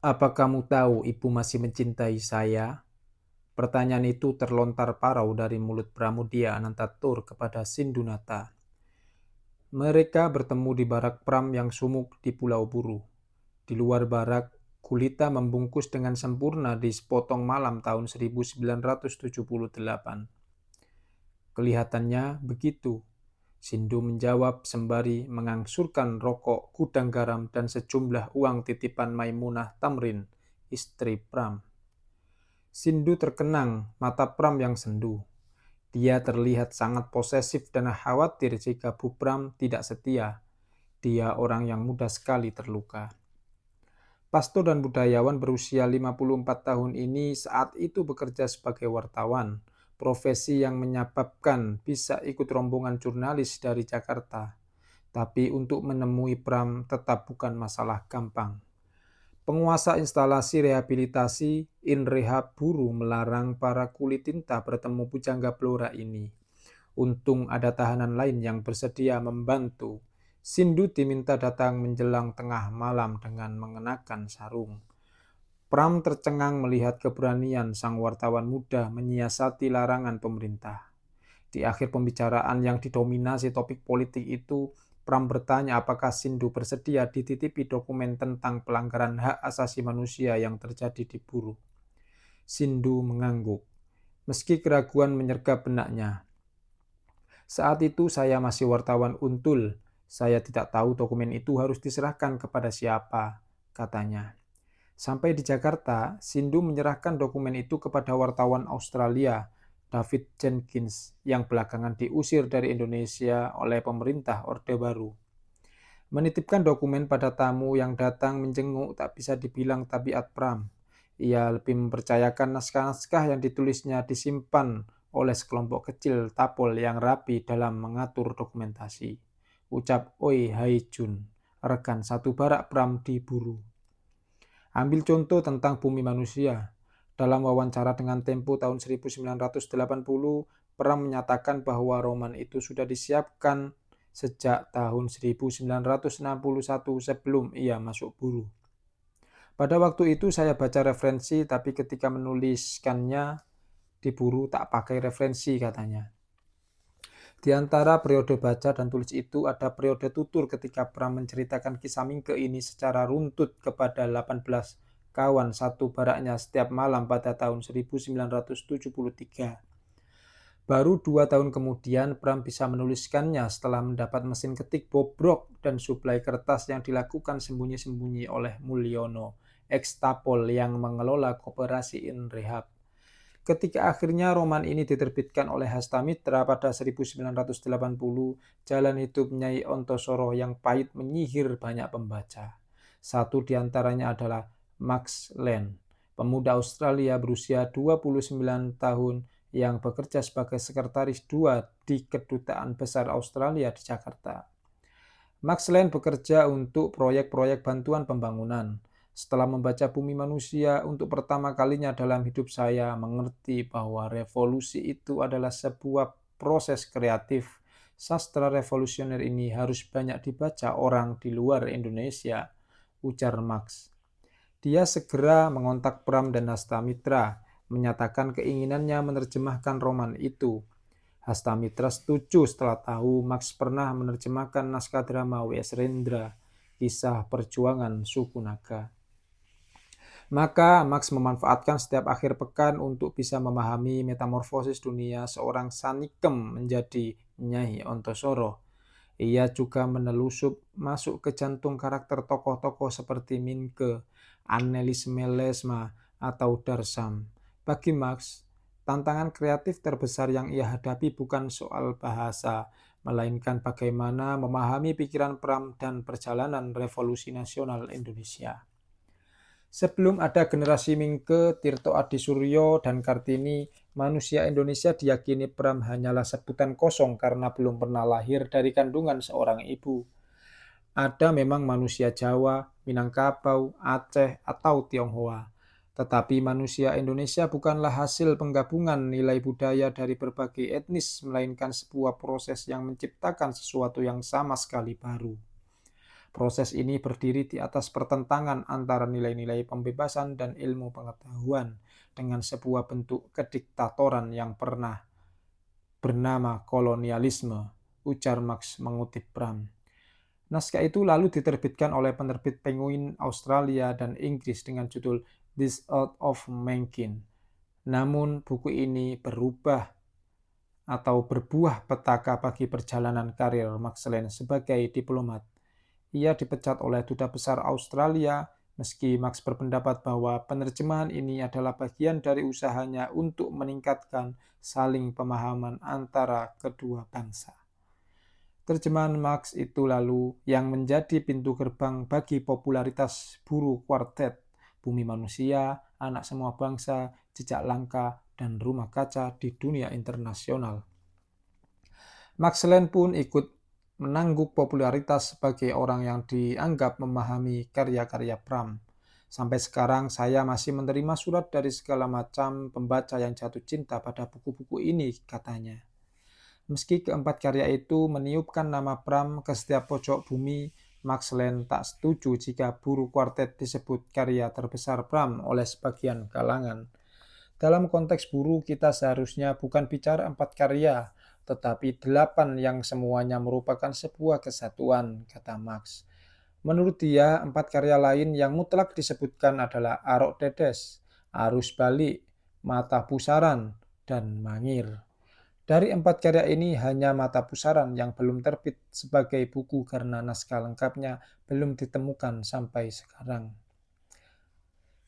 "Apa kamu tahu ibu masih mencintai saya?" Pertanyaan itu terlontar parau dari mulut Pramudia Anantatur kepada Sindunata. Mereka bertemu di barak pram yang sumuk di Pulau Buru. Di luar barak, gulita membungkus dengan sempurna di sepotong malam tahun 1978. Kelihatannya begitu, Sindu menjawab sembari mengangsurkan rokok, gudang garam, dan sejumlah uang titipan Maimunah Tamrin, istri Pram. Sindu terkenang, mata Pram yang sendu. Dia terlihat sangat posesif dan khawatir jika Bu Pram tidak setia. Dia orang yang mudah sekali terluka. Pastor dan budayawan berusia 54 tahun ini saat itu bekerja sebagai wartawan, profesi yang menyebabkan bisa ikut rombongan jurnalis dari Jakarta. Tapi untuk menemui Pram tetap bukan masalah gampang. Penguasa instalasi rehabilitasi Inrehab Buru melarang para kulit tinta bertemu pujangga Blora ini. Untung ada tahanan lain yang bersedia membantu. Sindu diminta datang menjelang tengah malam dengan mengenakan sarung. Pram tercengang melihat keberanian sang wartawan muda menyiasati larangan pemerintah. Di akhir pembicaraan yang didominasi topik politik itu, Pram bertanya apakah Sindu bersedia dititipi dokumen tentang pelanggaran hak asasi manusia yang terjadi di Buru. Sindu mengangguk. Meski keraguan menyergap benaknya. "Saat itu saya masih wartawan untul. Saya tidak tahu dokumen itu harus diserahkan kepada siapa," katanya. Sampai di Jakarta, Sindu menyerahkan dokumen itu kepada wartawan Australia, David Jenkins, yang belakangan diusir dari Indonesia oleh pemerintah Orde Baru. Menitipkan dokumen pada tamu yang datang menjenguk tak bisa dibilang tabiat Pram. Ia lebih mempercayakan naskah-naskah yang ditulisnya disimpan oleh sekelompok kecil tapol yang rapi dalam mengatur dokumentasi. Ucap Oi Hai Jun, rekan satu barak Pram di Buru. Ambil contoh tentang bumi manusia. Dalam wawancara dengan Tempo tahun 1980, Pram menyatakan bahwa roman itu sudah disiapkan sejak tahun 1961 sebelum ia masuk Buru. Pada waktu itu saya baca referensi, tapi ketika menuliskannya di Buru tak pakai referensi, katanya. Di antara periode baca dan tulis itu ada periode tutur ketika Pram menceritakan kisah Mingke ini secara runtut kepada 18 kawan satu baraknya setiap malam pada tahun 1973. Baru 2 tahun kemudian Pram bisa menuliskannya setelah mendapat mesin ketik bobrok dan suplai kertas yang dilakukan sembunyi-sembunyi oleh Mulyono, ex-Tapol yang mengelola Koperasi Inrehab. Ketika akhirnya roman ini diterbitkan oleh Hastamitra pada 1980, jalan hidup Nyai Ontosoro yang pahit menyihir banyak pembaca. Satu di antaranya adalah Max Land, pemuda Australia berusia 29 tahun yang bekerja sebagai sekretaris 2 di Kedutaan Besar Australia di Jakarta. Max Land bekerja untuk proyek-proyek bantuan pembangunan. Setelah membaca Bumi Manusia untuk pertama kalinya dalam hidup saya mengerti bahwa revolusi itu adalah sebuah proses kreatif. Sastra revolusioner ini harus banyak dibaca orang di luar Indonesia, ujar Max. Dia segera mengontak Pram dan Hastamitra, menyatakan keinginannya menerjemahkan roman itu. Hastamitra setuju setelah tahu Max pernah menerjemahkan naskah drama W.S. Rendra, Kisah Perjuangan Suku Naga. Maka Max memanfaatkan setiap akhir pekan untuk bisa memahami metamorfosis dunia seorang Sanikem menjadi Nyai Ontosoro. Ia juga menelusup masuk ke jantung karakter tokoh-tokoh seperti Minke, Annelies Melesma, atau Darsam. Bagi Max, tantangan kreatif terbesar yang ia hadapi bukan soal bahasa, melainkan bagaimana memahami pikiran Pram dan perjalanan revolusi nasional Indonesia. Sebelum ada generasi Mingke, Tirto Adi Suryo, dan Kartini, manusia Indonesia diyakini Pram hanyalah sebutan kosong karena belum pernah lahir dari kandungan seorang ibu. Ada memang manusia Jawa, Minangkabau, Aceh, atau Tionghoa. Tetapi manusia Indonesia bukanlah hasil penggabungan nilai budaya dari berbagai etnis, melainkan sebuah proses yang menciptakan sesuatu yang sama sekali baru. Proses ini berdiri di atas pertentangan antara nilai-nilai pembebasan dan ilmu pengetahuan dengan sebuah bentuk kediktatoran yang pernah bernama kolonialisme, ujar Marx mengutip Bram. Naskah itu lalu diterbitkan oleh penerbit Penguin Australia dan Inggris dengan judul This Art of Mankind. Namun buku ini berbuah petaka bagi perjalanan karir Maxwell sebagai diplomat. Ia dipecat oleh Duta Besar Australia, meski Marx berpendapat bahwa penerjemahan ini adalah bagian dari usahanya untuk meningkatkan saling pemahaman antara kedua bangsa. Terjemahan Marx itu lalu yang menjadi pintu gerbang bagi popularitas Buruh Quartet, Bumi Manusia, Anak Semua Bangsa, Jejak Langka, dan Rumah Kaca di dunia internasional. Maxwell pun ikut menangguk popularitas sebagai orang yang dianggap memahami karya-karya Bram. Sampai sekarang saya masih menerima surat dari segala macam pembaca yang jatuh cinta pada buku-buku ini, katanya. Meski keempat karya itu meniupkan nama Bram ke setiap pojok bumi, Maxwell tak setuju jika Buruh Quartet disebut karya terbesar Bram oleh sebagian kalangan. Dalam konteks buruh, kita seharusnya bukan bicara 4 karya, tetapi 8 yang semuanya merupakan sebuah kesatuan, kata Marx. Menurut dia, 4 karya lain yang mutlak disebutkan adalah Arok Dedes, Arus Balik, Mata Pusaran, dan Mangir. Dari 4 karya ini, hanya Mata Pusaran yang belum terbit sebagai buku karena naskah lengkapnya belum ditemukan sampai sekarang.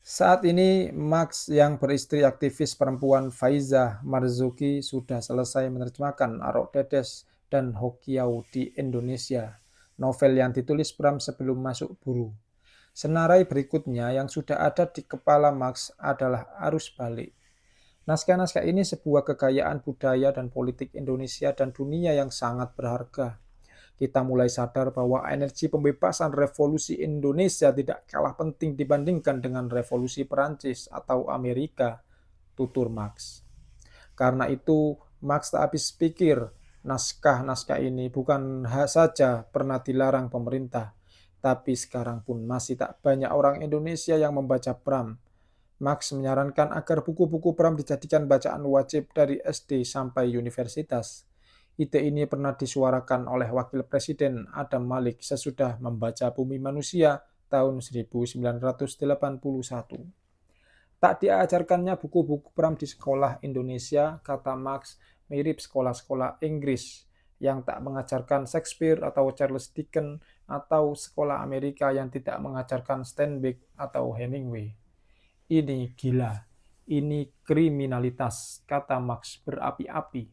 Saat ini, Marx yang beristri aktivis perempuan Faiza Marzuki sudah selesai menerjemahkan Arok Dedes dan Hokiau di Indonesia, novel yang ditulis Bram sebelum masuk buruh. Senarai berikutnya yang sudah ada di kepala Marx adalah Arus Balik. Naskah-naskah ini sebuah kekayaan budaya dan politik Indonesia dan dunia yang sangat berharga. Kita mulai sadar bahwa energi pembebasan revolusi Indonesia tidak kalah penting dibandingkan dengan revolusi Perancis atau Amerika, tutur Marx. Karena itu, Marx tak habis pikir, naskah-naskah ini bukan saja pernah dilarang pemerintah, tapi sekarang pun masih tak banyak orang Indonesia yang membaca Bram. Marx menyarankan agar buku-buku Bram dijadikan bacaan wajib dari SD sampai universitas. Ide ini pernah disuarakan oleh Wakil Presiden Adam Malik sesudah membaca Bumi Manusia tahun 1981. Tak diajarkannya buku-buku Bram di sekolah Indonesia, kata Marx, mirip sekolah-sekolah Inggris yang tak mengajarkan Shakespeare atau Charles Dickens atau sekolah Amerika yang tidak mengajarkan Steinbeck atau Hemingway. Ini gila, ini kriminalitas, kata Marx berapi-api.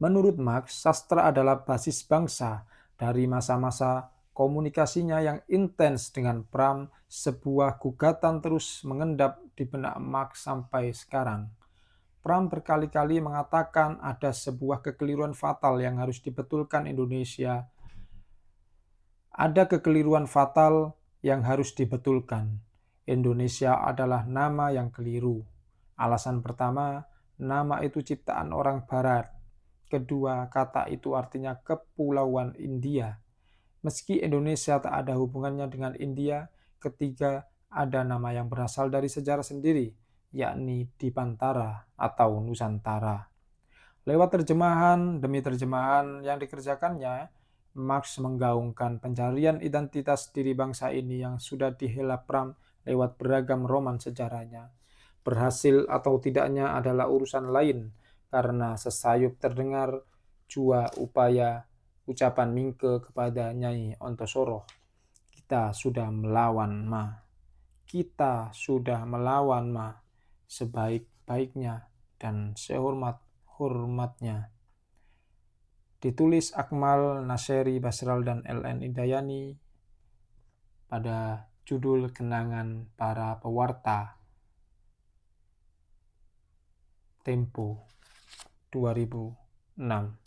Menurut Marx, sastra adalah basis bangsa. Dari masa-masa komunikasinya yang intens dengan Bram, sebuah gugatan terus mengendap di benak Marx sampai sekarang. Bram berkali-kali mengatakan ada sebuah kekeliruan fatal yang harus dibetulkan Indonesia. Ada kekeliruan fatal yang harus dibetulkan. Indonesia adalah nama yang keliru. Alasan pertama, nama itu ciptaan orang Barat. Kedua, kata itu artinya Kepulauan India. Meski Indonesia tak ada hubungannya dengan India. Ketiga, ada nama yang berasal dari sejarah sendiri, yakni Dipantara atau Nusantara. Lewat terjemahan demi terjemahan yang dikerjakannya, Marx menggaungkan pencarian identitas diri bangsa ini yang sudah dihela Bram lewat beragam roman sejarahnya. Berhasil atau tidaknya adalah urusan lain, karena sesayup terdengar jua upaya ucapan Mingke kepada Nyai Ontosoro. Kita sudah melawan Ma. Kita sudah melawan Ma sebaik-baiknya dan sehormat-hormatnya. Ditulis Akmal Nasery Basral dan LN Indayani pada judul Kenangan Para Pewarta Tempo 2006.